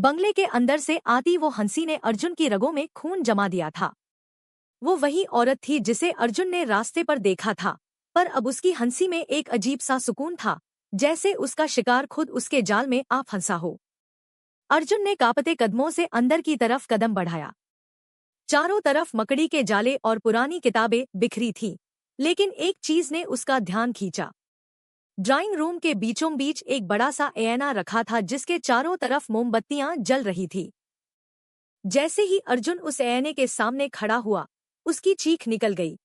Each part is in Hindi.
बंगले के अंदर से आती वो हंसी ने अर्जुन की रगों में खून जमा दिया था। वो वही औरत थी जिसे अर्जुन ने रास्ते पर देखा था, पर अब उसकी हंसी में एक अजीब सा सुकून था, जैसे उसका शिकार खुद उसके जाल में आ फंसा हो। अर्जुन ने कांपते कदमों से अंदर की तरफ कदम बढ़ाया। चारों तरफ मकड़ी के जाले और पुरानी किताबें बिखरी थीं, लेकिन एक चीज ने उसका ध्यान खींचा। ड्राइंग रूम के बीचों बीच एक बड़ा सा ऐना रखा था जिसके चारों तरफ मोमबत्तियां जल रही थी। जैसे ही अर्जुन उस ऐने के सामने खड़ा हुआ, उसकी चीख निकल गई।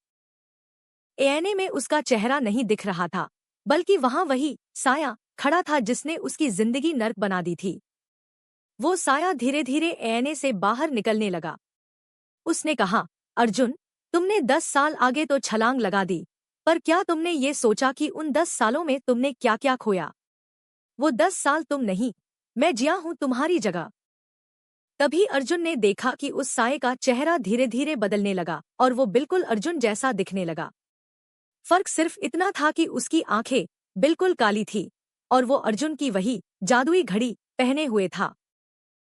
ऐने में उसका चेहरा नहीं दिख रहा था, बल्कि वहां वही साया खड़ा था जिसने उसकी जिंदगी नर्क बना दी थी। वो साया धीरे धीरे ऐने से बाहर निकलने लगा। उसने कहा, अर्जुन, तुमने 10 साल आगे तो छलांग लगा दी, पर क्या तुमने ये सोचा कि उन 10 सालों में तुमने क्या क्या खोया? वो 10 साल तुम नहीं, मैं जिया हूं तुम्हारी जगह। तभी अर्जुन ने देखा कि उस साये का चेहरा धीरे धीरे बदलने लगा और वो बिल्कुल अर्जुन जैसा दिखने लगा। फर्क सिर्फ इतना था कि उसकी आंखें बिल्कुल काली थी और वो अर्जुन की वही जादुई घड़ी पहने हुए था।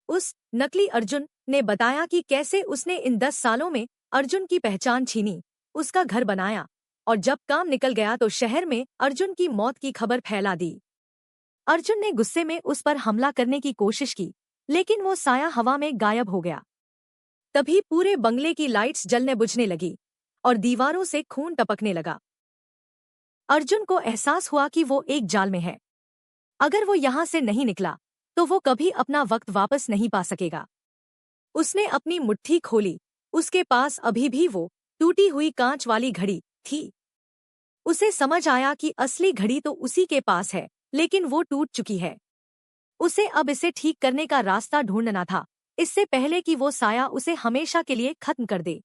उस नकली अर्जुन ने बताया कि कैसे उसने इन 10 सालों में अर्जुन की पहचान छीनी, उसका घर बनाया, और जब काम निकल गया तो शहर में अर्जुन की मौत की खबर फैला दी। अर्जुन ने गुस्से में उस पर हमला करने की कोशिश की, लेकिन वो साया हवा में गायब हो गया। तभी पूरे बंगले की लाइट्स जलने बुझने लगी और दीवारों से खून टपकने लगा। अर्जुन को एहसास हुआ कि वो एक जाल में है। अगर वो यहाँ से नहीं निकला तो वो कभी अपना वक्त वापस नहीं पा सकेगा। उसने अपनी मुट्ठी खोली, उसके पास अभी भी वो टूटी हुई कांच वाली घड़ी थी। उसे समझ आया कि असली घड़ी तो उसी के पास है, लेकिन वो टूट चुकी है। उसे अब इसे ठीक करने का रास्ता ढूंढना था, इससे पहले कि वो साया उसे हमेशा के लिए खत्म कर दे।